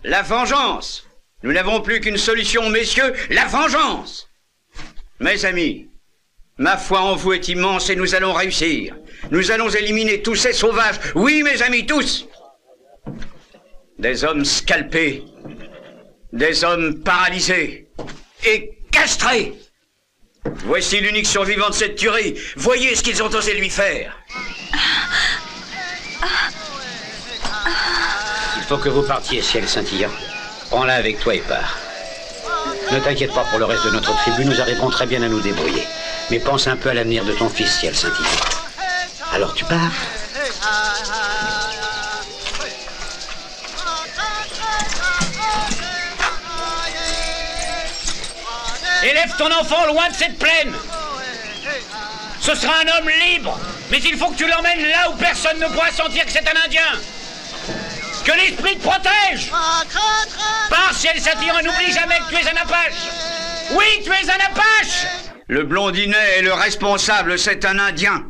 La vengeance. Nous n'avons plus qu'une solution, messieurs, la vengeance. Mes amis, ma foi en vous est immense et nous allons réussir. Nous allons éliminer tous ces sauvages. Oui, mes amis, tous. Des hommes scalpés, des hommes paralysés et castrés. Voici l'unique survivant de cette tuerie. Voyez ce qu'ils ont osé lui faire. Il faut que vous partiez, ciel scintillant. Prends-la avec toi et pars. Ne t'inquiète pas pour le reste de notre tribu, nous arriverons très bien à nous débrouiller. Mais pense un peu à l'avenir de ton fils, ciel scintillant. Alors tu pars. Élève ton enfant loin de cette plaine. Ce sera un homme libre, mais il faut que tu l'emmènes là où personne ne pourra sentir que c'est un Indien. Que l'esprit te protège. Pars, ciel scintillant, et n'oublie jamais que tu es un Apache. Oui, tu es un Apache. Le blondinet est le responsable, c'est un Indien.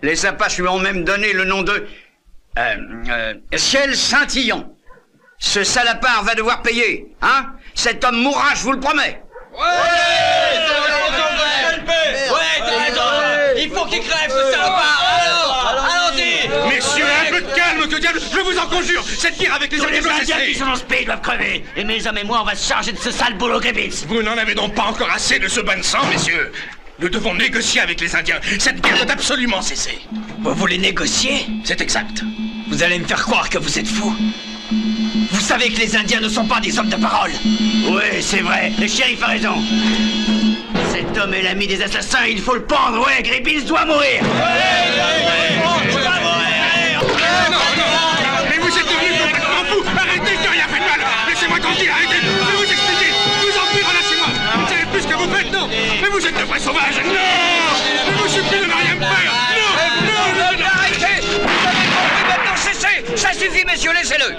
Les Apaches lui ont même donné le nom de... ciel scintillant. Ce salopard va devoir payer, hein? Cet homme mourra, je vous le promets. Il faut qu'il crève, ce salopard. Alors, allons-y. Messieurs, un peu de calme, que diable, je vous en conjure. Cette guerre avec les Tous Indiens les doit Indiens cesser. qui sont dans ce pays doivent crever. Et mes hommes et moi, on va se charger de ce sale boulot Gribbins. Vous n'en avez donc pas encore assez de ce bain de sang, messieurs. Nous devons négocier avec les Indiens. Cette guerre doit absolument cesser. Vous voulez négocier? C'est exact. Vous allez me faire croire que vous êtes fou. Vous savez que les Indiens ne sont pas des hommes de parole. Oui, c'est vrai. Le shérif a raison. Cet homme est l'ami des assassins, il faut le pendre. Ouais, Gribbins doit mourir. Mais vous êtes devenus complètement fous. Arrêtez, je n'ai rien fait de mal. Laissez-moi tranquille, arrêtez. Je vais vous expliquer. Je vous en prie, relâchez-moi. Vous savez plus ce que vous faites, non? Mais vous êtes de vrais sauvages. Non. Je vous supplie de ne rien me faire. Non. Arrêtez. Vous avez compris, maintenant cessez. Ça suffit, messieurs, laissez-le.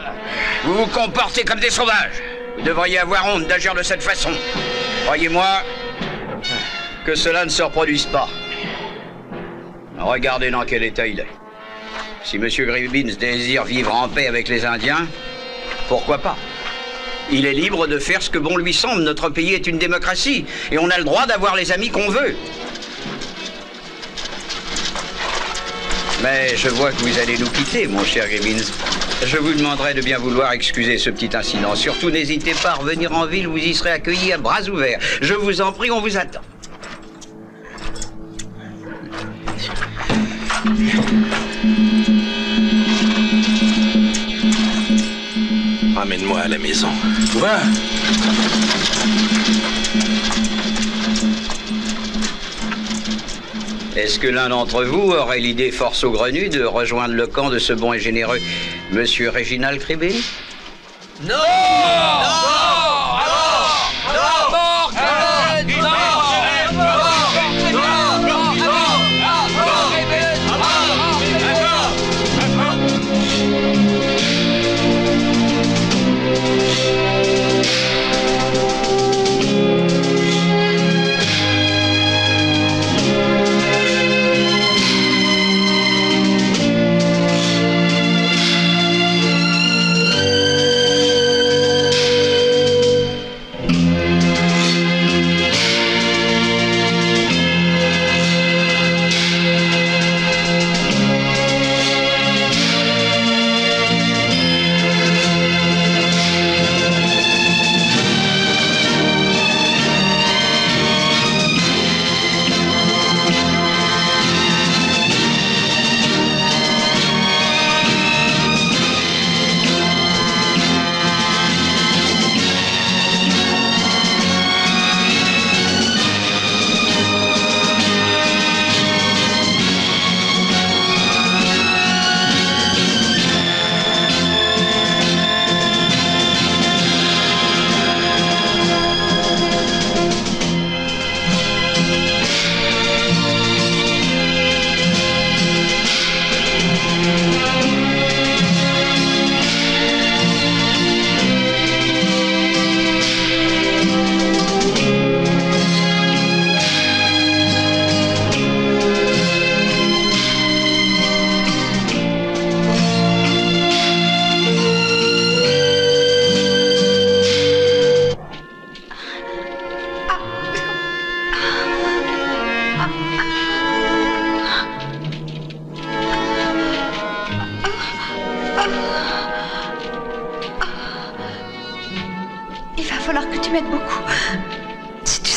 Vous vous comportez comme des sauvages. Vous devriez avoir honte d'agir de cette façon. Croyez-moi que cela ne se reproduise pas. Regardez dans quel état il est. Si M. Gribbins désire vivre en paix avec les Indiens, pourquoi pas? Il est libre de faire ce que bon lui semble. Notre pays est une démocratie et on a le droit d'avoir les amis qu'on veut. Mais je vois que vous allez nous quitter, mon cher Gribbins. Je vous demanderai de bien vouloir excuser ce petit incident. Surtout, n'hésitez pas à revenir en ville, vous y serez accueillis à bras ouverts. Je vous en prie, on vous attend. Ramène-moi à la maison. Va. Est-ce que l'un d'entre vous aurait l'idée fort saugrenue de rejoindre le camp de ce bon et généreux Monsieur Reginald Gribbins? Non.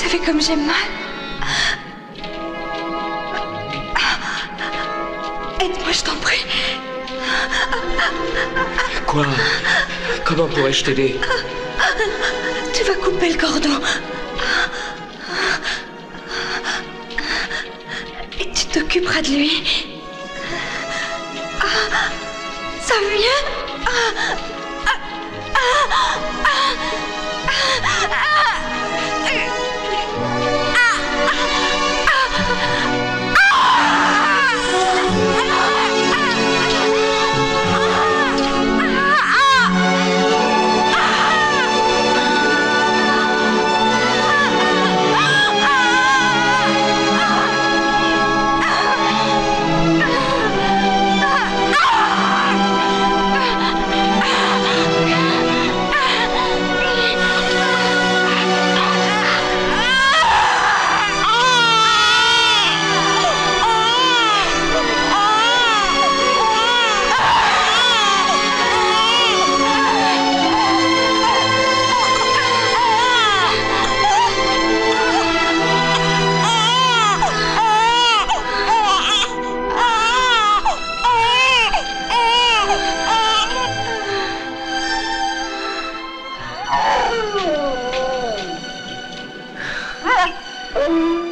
savez comme j'ai mal. Aide-moi, je t'en prie. Quoi? Comment pourrais-je t'aider? Tu vas couper le cordon. Et tu t'occuperas de lui. Ça vient.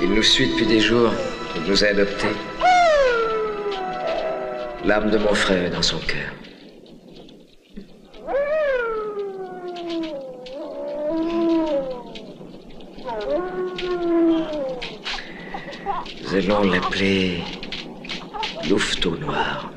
Il nous suit depuis des jours. Il nous a adoptés. L'âme de mon frère est dans son cœur. Nous allons l'appeler Louveteau Noir.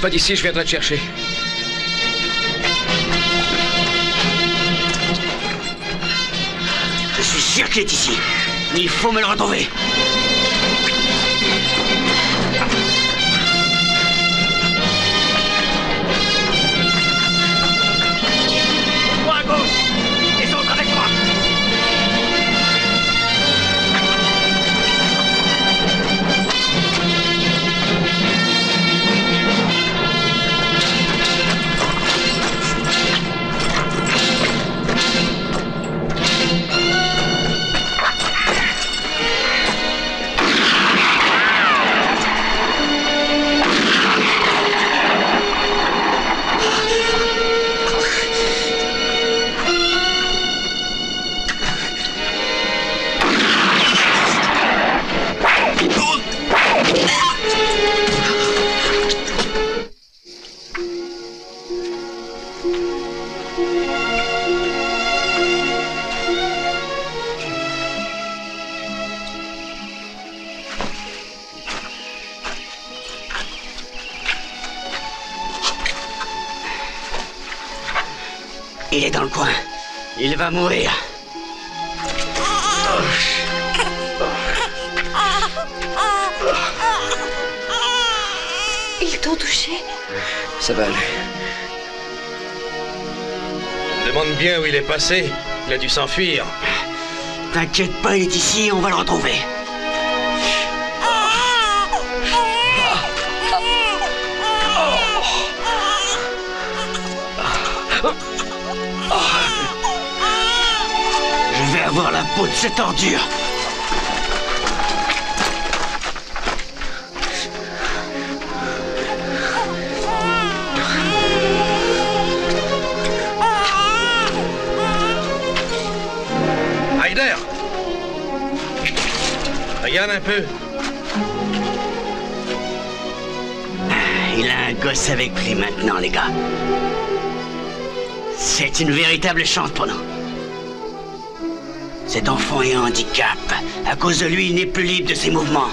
Pas d'ici, je viendrai te chercher. Je suis sûr qu'il est ici. Il faut me le retrouver. Moi à gauche, les autres avec moi. Il est dans le coin. Il va mourir. Ils t'ont touché? Ça va aller. On me demande bien où il est passé. Il a dû s'enfuir. T'inquiète pas, il est ici, on va le retrouver. Je vais avoir la peau de cette ordure. Ryder! Regarde un peu. Il a un gosse avec lui maintenant, les gars. C'est une véritable chance pour nous. Cet enfant est un handicap. À cause de lui, il n'est plus libre de ses mouvements.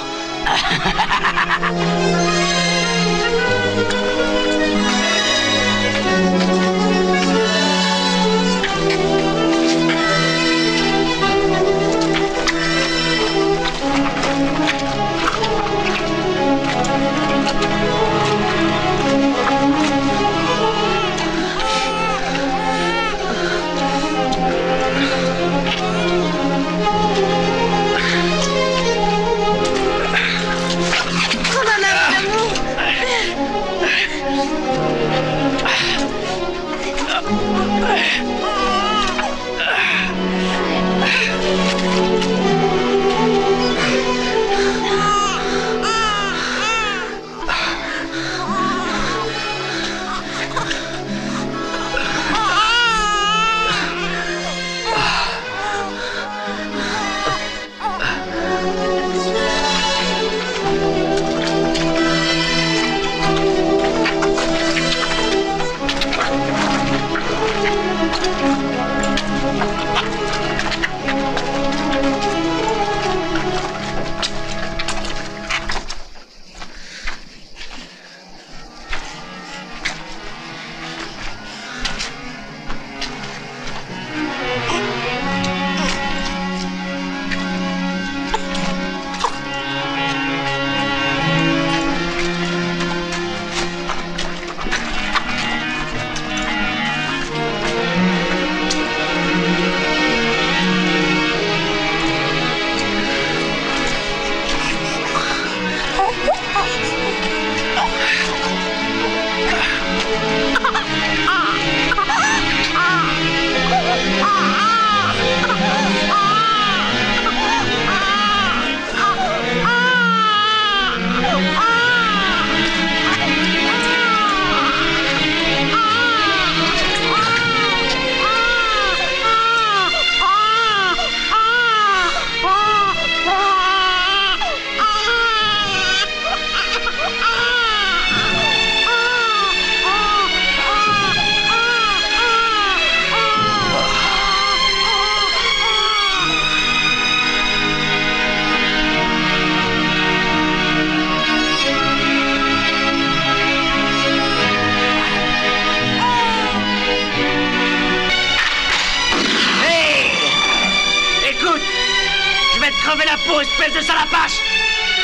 Espèce de salapache!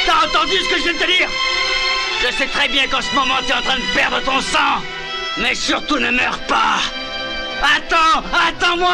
T'as entendu ce que je viens de te dire? Je sais très bien qu'en ce moment t'es en train de perdre ton sang, mais surtout ne meurs pas! Attends! Attends-moi!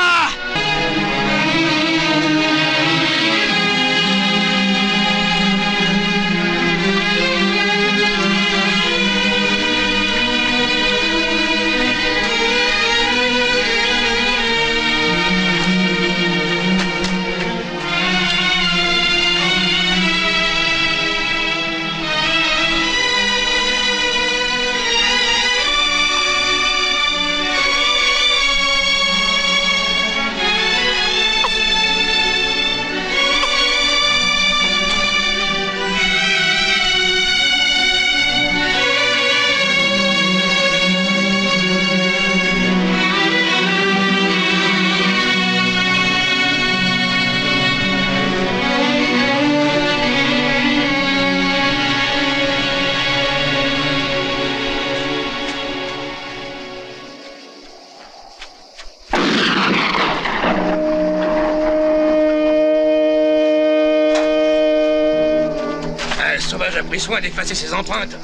A pris soin d'effacer ses empreintes.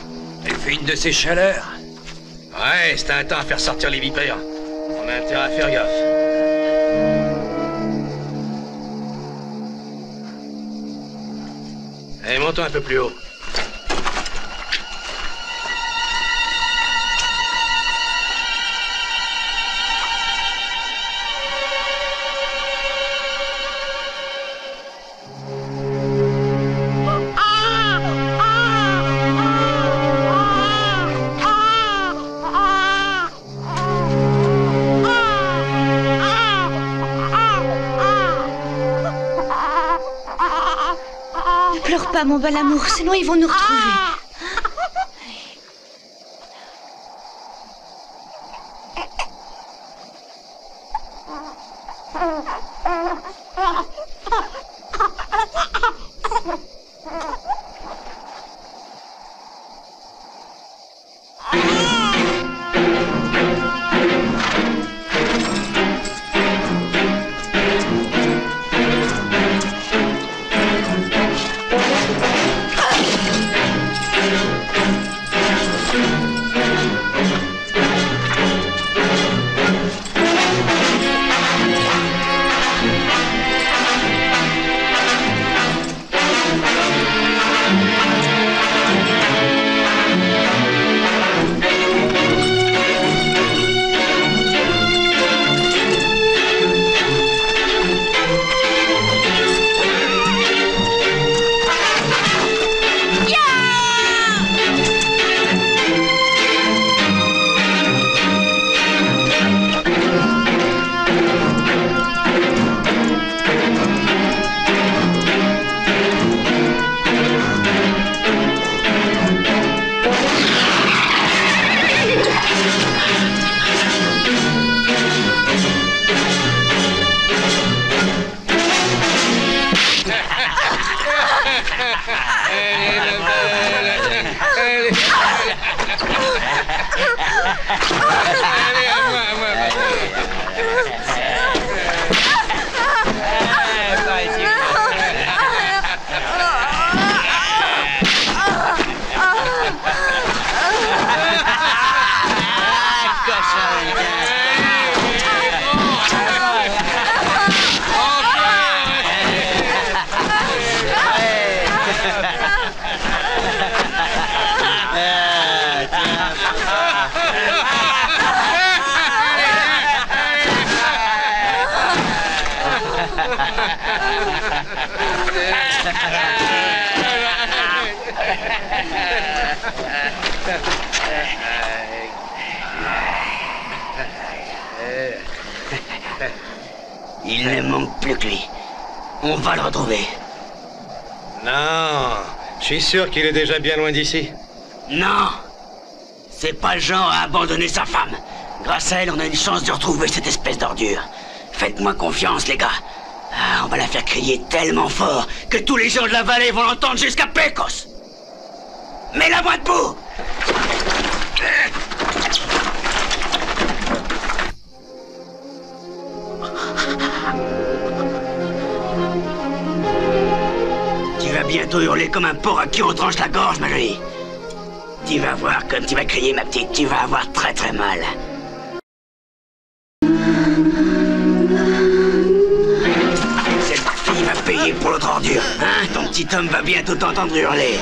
Elle fait une de ses chaleurs. Ouais, c'est un temps à faire sortir les vipères. On a intérêt à faire gaffe. Allez, montons un peu plus haut. Ne pleure pas, mon bel amour, sinon ils vont nous retrouver. Il ne manque plus que lui. On va le retrouver. Non, je suis sûr qu'il est déjà bien loin d'ici. Non. C'est pas le genre à abandonner sa femme. Grâce à elle, on a une chance de retrouver cette espèce d'ordure. Faites-moi confiance, les gars. Ah, on va la faire crier tellement fort que tous les gens de la vallée vont l'entendre jusqu'à Pecos. Mets-la-moi debout. Tu vas bientôt hurler comme un porc à qui on tranche la gorge, ma jolie. Tu vas voir comme tu vas crier, ma petite. Tu vas avoir très très mal. Cette fille va payer pour l'autre ordure. Hein? Ton petit homme va bientôt t'entendre hurler.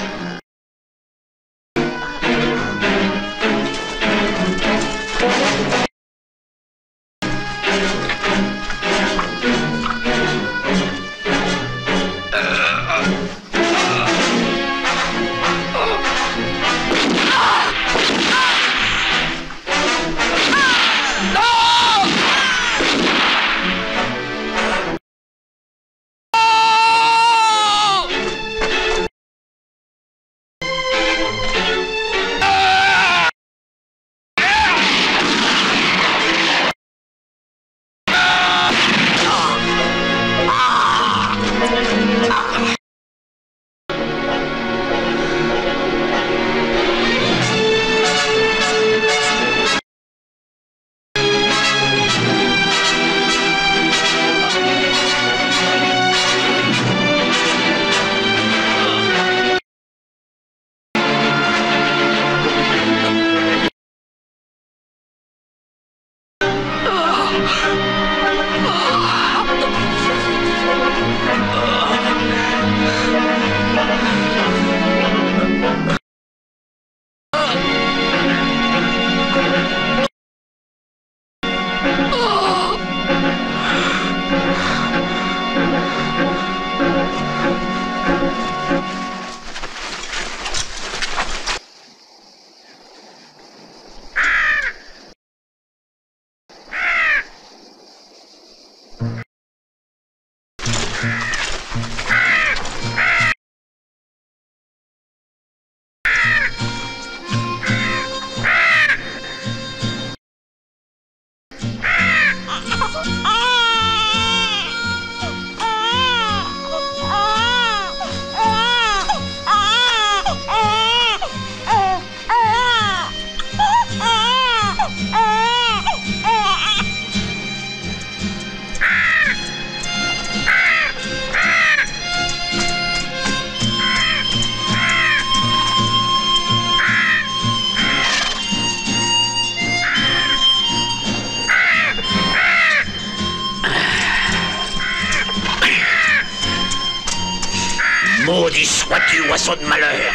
Maudit sois-tu, oiseau de malheur!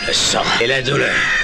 Le sang et la douleur.